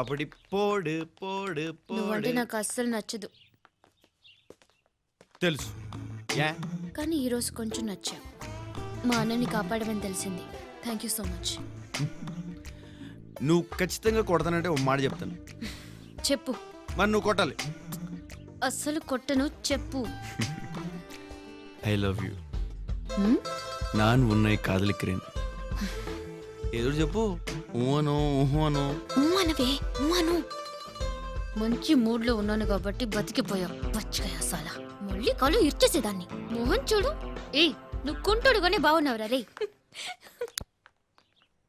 అప్పటి పోడు పోడు నువ్వంటే పోడు నాకు అస్సలు నచ్చదు, తెలుసు యా కానీ ఈరోజు కొంచెం నచ్చా. మా అన్నని కాపాడమని తెలిసింది. Thank you so much. నువ్వు ఖచ్చితంగా కొడతానంటే ఒక మాట చెప్తాను. చెప్పు. మరి నువ్వు కొట్టాలి. అస్సలు కొట్టను, చెప్పు. I love you. நான் உன்னை காதலிக்கிறேன். ఏదో చెప్పు. ఊహను ఊహను అనవే అను. మంచి మూడ్ లో ఉన్నాను కాబట్టి బతికిపోయావు. బచ్చగా సాలా మళ్ళీ కాలు ఇచ్చేసేదాన్ని. మోహన్ చూడు. ఏయ్ నువ్వు కుంటుడుగానే బాగున్నావురా రే.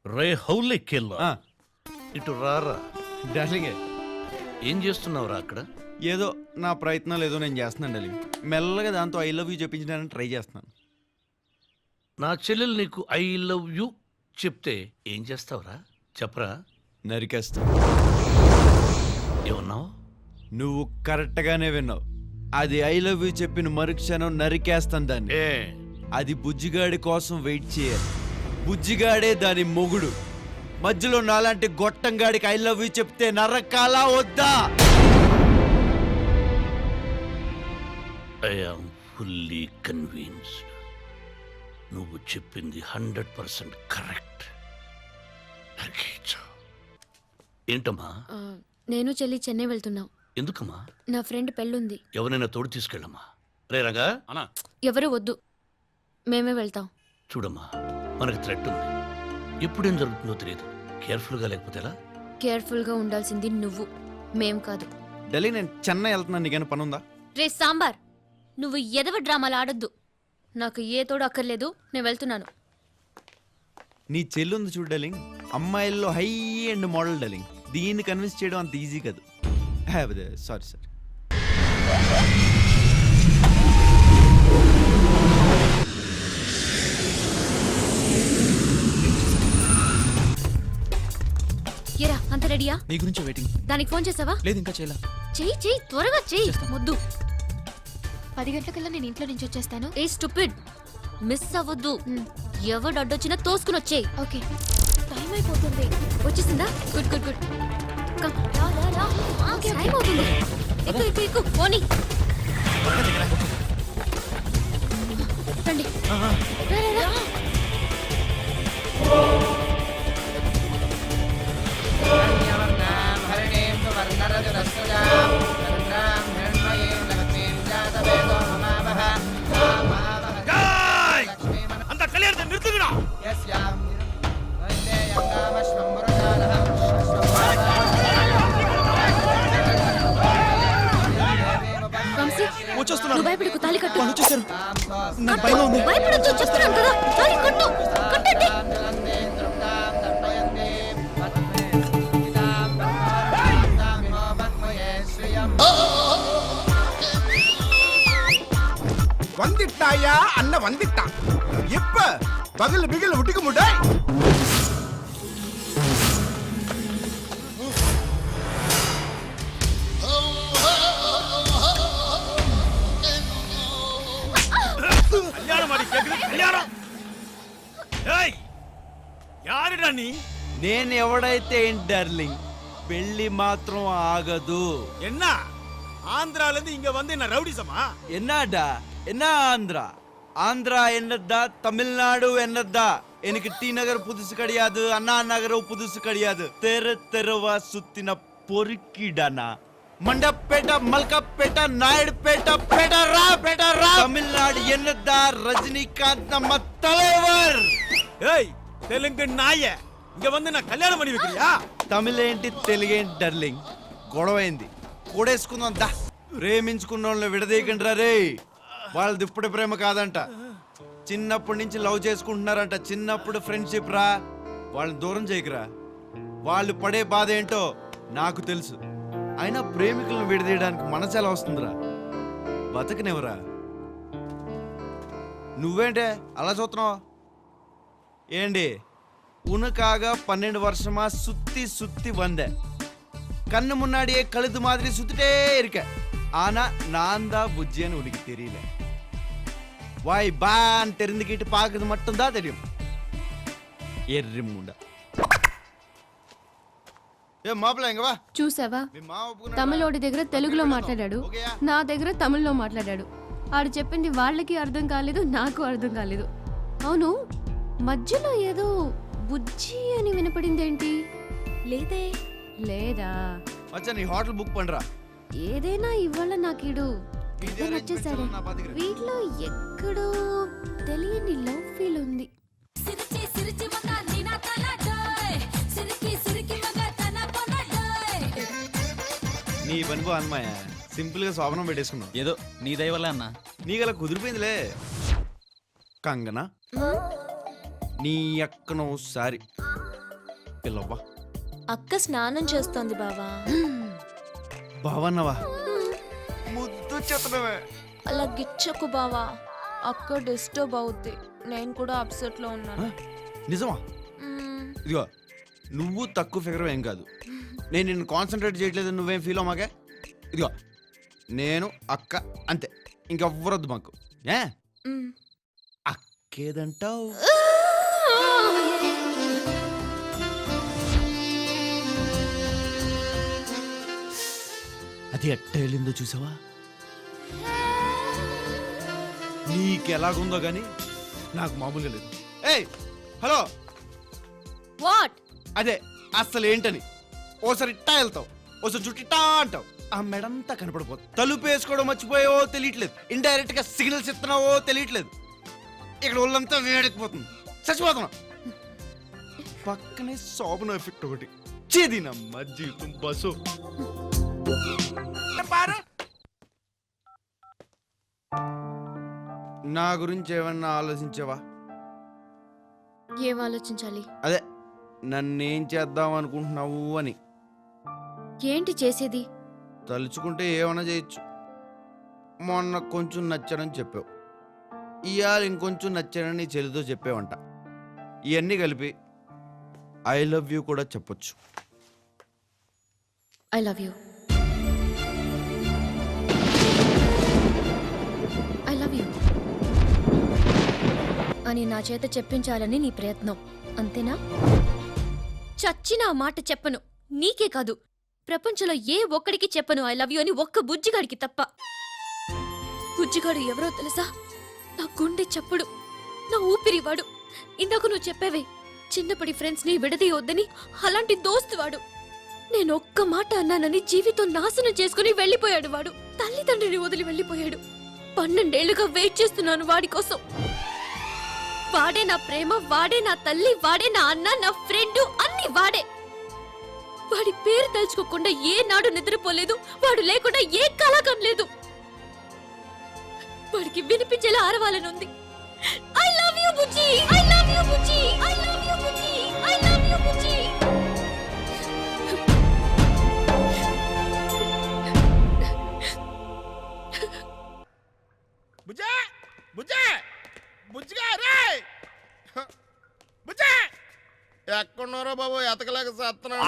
రే హౌలే కెల్లా, ఆ, ఇటు రారా. డార్లింగే ఏం చేస్తున్నావురా అక్కడ? ఏదో నా ప్రయత్నాలు ఏదో నేను చేస్తున్నాను డార్లింగ్. మెల్లగా దాంతో ఐ లవ్ యూ చెప్పించడానికి ట్రై చేస్తున్నాను. నా చెల్లెలు నీకు ఐ లవ్ యు చెప్తే ఏం చేస్తావురా? చెప్పరా. నరికేస్తా. ఏమన్నావు? నువ్వు కరెక్ట్గానే విన్నావు. అది ఐ లవ్ యూ చెప్పిన మరుక్షణం నరికేస్తాను దాన్ని. ఏ అది బుజ్జిగాడి కోసం వెయిట్ చేయాలి. బుజ్జిగాడే దాని మొగుడు. మధ్యలో నాలాంటి గొట్టంగాడికి ఐ లవ్ యూ చెప్తే నరకాలా వద్దా? I am fully convinced. నువ్వు చెప్పింది 100% కరెక్ట్. ఏంటమ్మా? నేను చెల్లి చెన్నై వెళ్తున్నావు. ఎందుకమ్మా? నా ఫ్రెండ్ పెళ్ళుంది. ఎవరైనా తోడు తీసుకెళ్ళమ్మా. రే రంగా, ఎవరు వద్దు, మేమే వెళ్తాం. చూడమ్మా, మనకి థ్రెట్ ఉంది. ఎప్పుడేం జరుగుతుందో తెలియదు. కేర్ఫుల్గా లేకపోతే ఎలా? కేర్ఫుల్ గా ఉండాల్సింది నువ్వు, మేం కాదు. ఢిల్లీ నేను చెన్నై వెళ్తున్నాను. నీకేనా పని ఉందా? రే సాంబార్, నువ్వు ఎదవ డ్రామాలు ఆడొద్దు. నాకు ఏ తోడు అక్కర్లేదు, నేను వెళ్తున్నాను. నీ చెల్లుంది చూడు డార్లింగ్, అమ్మాయిల్లో హై అండ్ మోడల్ డార్లింగ్. దీన్ని కన్విన్స్ చేయడం అంత ఈజీ కాదు. Sorry sir. ఎరా అంత రెడీయా? నీ గురించి వెయిటింగ్. దానికి ఫోన్ చేసావా? లేదు, ఇంకా చేయలా. చెయ్యి త్వరగా చెయ్యి. ముద్దు 10 గంటలకల్లా నేను ఇంట్లో నుంచి వచ్చేస్తాను. ఏ స్టూపిడ్, మిస్ అవ్వద్దు. ఎవడు అడ్డొచ్చినా తోసుకుని వచ్చేయి. ఓకే, టైం అయిపోతుంది. వచ్చేసిందా? Good good good. కమ్ రా రా రా. ఓకే టైం అవుతుంది. ఎక్కు ఎక్కు ఎక్కు. పోనీ రండి. రా రా రా. అంత కళ్యాణ నిర్తున్నా. వంశీ, నువ్వు భయపడకు, తాళి కట్టు. వాళ్ళు వచ్చేసారు. నాకు భయం ఉంది. భయపడొద్దు చెప్తున్నాను కదా. తాళి కట్టు. కట్టండి. வந்துட்டாயா அண்ணன் வந்துட்டான். இப்ப பகல் பிகல் விட்டுக்க முட்டாய். కళ్యాణం మరి కేకులు కళ్యాణం. ఏయ్ యారుడా నీ? నేను ఎవడైతే ఏంటి డార్లింగ్, పెళ్లి మాత్రం ఆగదు. என்ன ஆந்திரால இருந்து இங்க வந்து என்ன ரவுடிசமா? ఎన్నాడా ఎన్నా ஆந்திரா? ஆந்திரா என்னதா, தமிழ்நாடு என்னதா? எனக்கு டி நகர் புதுசு கிடையாது, அண்ணா நகரம் புதுசு கிடையாது. தெரு தெருவா சுத்தின பொறுக்கிடானா. மண்டப்பேட்டை, மல்கப்பேட்டை, நாயுடுபேட்டை, பெடரா பெடரா. தமிழ்நாடு என்னதா? ரஜினிகாந்த் நம்ம தலைவர். ஏய் தெலுங்கு நாய, இங்க வந்து நான் கல்யாணம் பண்ணி வைக்கிறியா? తమిళేంటి తెలుగేంటి డార్లింగ్, గొడవైంది కూడేసుకుందాం దా. ప్రేమించుకున్న వాళ్ళని విడదీయకండి రే. వాళ్ళది ఇప్పుడే ప్రేమ కాదంట, చిన్నప్పటి నుంచి లవ్ చేసుకుంటున్నారంట. చిన్నప్పుడు ఫ్రెండ్షిప్ రా, వాళ్ళని దూరం చేయకురా. వాళ్ళు పడే బాధ ఏంటో నాకు తెలుసు. అయినా ప్రేమికులను విడదీయడానికి మనసు ఎలా వస్తుందిరా? బతకనివరా. నువ్వేంటే అలా చూస్తున్నావు ఏంటి? உனக்காக 12 வருஷமா சுத்தி சுத்தி வந்தேன். கண்ணு முன்னாடியே கழுது மாதிரி சுத்திட்டே இருக்க. ஆனா நான் தான் புஜ்ஜின்னு உனக்கு தெரியல. வாய் பான் தெரிந்துக்கிட்டு பார்க்கறது மட்டும் தான் தெரியும். எர்ரி முண்டா. ఏ మాపలే ఇంకవా చూసావా మీ మా ఒప్పుకున్నాడా? తమిళోడి దగ్గర తెలుగులో మాట్లాడాడు, ఓకేయా? నా దగ్గర తమిళ్లో మాట్లాడాడు. ఆడు చెప్పింది వాళ్ళకి అర్థం కాలేదు, నాకు అర్థం కాలేదు. అవును, మధ్యలో ఏదో బుజ్జి అని వినపడిందేంటి? లేదే. లేదా? మచ్చా నీ హోటల్ బుక్ పండ్రా. ఏదైనా ఇవాళ నాకీడు ఇదే తెగ నచ్చేసాడే. నా బాధ్యత. వీటిలో ఎక్కడో తెలియని లవ్ ఫీల్ ఉంది. నీ పని బా అన్నమాయ సింపుల్ గా శోభనం పెట్టేసుకున్నావు. ఏదో నీ దయ వల్ల అన్న. నీకలా కుదిరిపోయిందిలే. కంగనా నీ అక్కనో సారి పిల్లవ్వా. అక్క స్నానం చేస్తోంది బావా. బావన్నవా ముద్దు చెత్తనవే. అలా గిచ్చకు బావా, అక్క డిస్టర్బ్ అవుద్ది. నేను కూడా అప్సెట్ లో ఉన్నాను. నిజమా? ఇదిగో నువ్వు తక్కువ ఫిగర్ ఏం కాదు. నేను నిన్ను కాన్సన్ట్రేట్ చేయట్లేదు, నువ్వేం ఫీల్ అవ్వమాకే. ఇదిగో నేను అక్క అంతే, ఇంకెవ్వరొద్దు మాకు. ఏ అక్కేదంటావు? అది ఎట్ట వెళ్ళిందో చూసావా? నీకెలాగుందో గాని నాకు మామూలుగా లేదు. ఏయ్ హలో, వాట్? అదే అస్సలు ఏంటని. ఓసారి ఇట్టా వెళ్తావు, ఓసారి చుట్టిట్టా అంటావు, ఆ మెడంతా కనపడిపోతుంది. తలుపు వేసుకోవడం మర్చిపోయావో తెలియట్లేదు, ఇండైరెక్ట్ గా సిగ్నల్స్ ఇస్తున్నావో తెలియట్లేదు. ఇక్కడ ఒళ్ళంతా వేడెక్కిపోతుంది, చచ్చిపోతున్నా. పక్కనే శోభన ఎఫెక్ట్ ఒకటి. చేది నమ్మ జీవితం బస్సు. నా గురించి ఏమన్నా ఆలోచించావా? ఏం ఆలోచించాలి? అదే నన్నేం చేద్దాం అనుకుంటున్నావు అని. ఏంటి చేసేది? తలుచుకుంటే ఏమైనా చేయొచ్చు. మొన్న కొంచెం నచ్చానని చెప్పావు, ఇవాళ ఇంకొంచెం నచ్చానని నీ చెల్లితో చెప్పావంట. ఇవన్నీ కలిపి ఐ లవ్ యూ కూడా చెప్పొచ్చు. I love you. I love you అని నా చేత చెప్పించాలని నీ ప్రయత్నం, అంతేనా? చచ్చిన ఆ మాట చెప్పను, నీకే కాదు ప్రపంచంలో ఏ ఒక్కడికి చెప్పను ఐ లవ్ యూ అని, ఒక్క బుజ్జిగాడికి తప్ప. బుజ్జిగాడు ఎవరో తెలుసా? నా గుండె చప్పుడు, నా ఊపిరివాడు. ఇందాక నువ్వు చెప్పేవే చిన్నప్పటి ఫ్రెండ్స్ ని విడదీయొద్దని, అలాంటి దోస్తు వాడు. నేను ఒక్క మాట అన్నానని జీవితం నాశనం చేసుకుని వెళ్ళిపోయాడు వాడు. తల్లిదండ్రిని వదిలి వెళ్ళిపోయాడు. 12 ఏళ్లుగా వెయిట్ చేస్తున్నాను వాడి కోసం. వాడే నా ప్రేమ, వాడే నా తల్లి, వాడే నా అన్న, నా ఫ్రెండ్, అన్ని వాడే. వాడి పేరు తలుచుకోకుండా ఏ నాడు నిద్రపోలేదు, వాడు లేకుండా ఏ కళాకం లేదు. వాడికి వినిపించేలా ఆరవాలనుంది. ఐ లవ్ యూ బుజ్జి, ఐ లవ్ యూ బుజ్జి, ఐ లవ్ యూ బుజ్జి, ఐ లవ్ యూ బుజ్జి. బుజ్జా బుజ్జా బుజ్జిగా రే బుజ్జా ఎక్కడున్నారో బాబు, ఎతకలేక సత్తనాడు.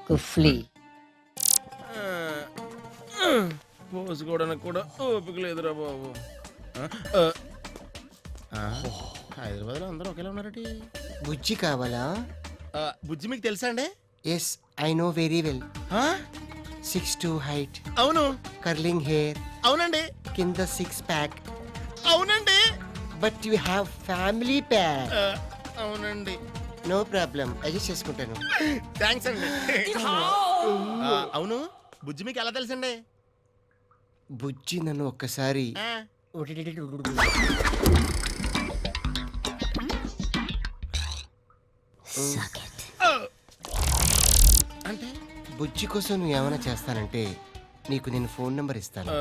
కుఫ్లీ పోసుకోవడానికి కూడా ఓపిక లేదురా బాబు. హైదరాబాద్లో అందరూ ఒకేలా ఉన్నారటి. బుజ్జి కావాలా? బుజ్జి మీకు తెలుసా అండి? Yes, I know very well. 6'2" height, అవును. కర్లింగ్ హెయిర్, అవునండి. కింద 6 ప్యాక్. అవునండి. But you have family pack. అవునండి. నో ప్రాబ్లం, అడ్జస్ట్ చేసుకుంటాను. థ్యాంక్స్ అండి. అవును, బుజ్జి మీకు ఎలా తెలుసండి? బుజ్జి నన్ను ఒక్కసారి అంటే బుజ్జి కోసం నువ్వు ఏమైనా చేస్తానంటే నీకు నేను ఫోన్ నెంబర్ ఇస్తాను.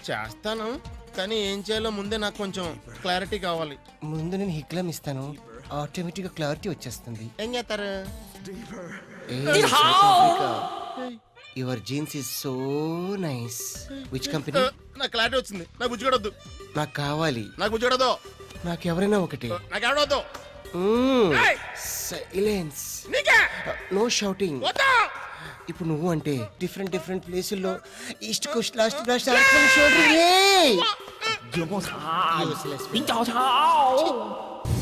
చేస్తాను, కానీ ఏం చేయాలో ముందే నాకు కొంచెం క్లారిటీ కావాలి. ముందు నేను హిక్లం ఇస్తాను, ఆటోమేటిక్ గా క్లారిటీ వచ్చేస్తుంది. ఏం చేస్తారు? Your jeans is so nice. Which company? నాకు క్లారిటీ వచ్చింది. నాకు బుజ్జిగడొద్దు. నాకు కావాలి. నాకు బుజ్జిగడొద్దు. నాకు ఎవరైనా ఒకటి. నాకు ఎవడొద్దు. Silence, no shouting. ఇప్పుడు నువ్వు అంటే డిఫరెంట్ డిఫరెంట్ ప్లేసుల్లో ఈస్ట్ కోస్ట్, లాస్ట్ బ్లాస్ట్,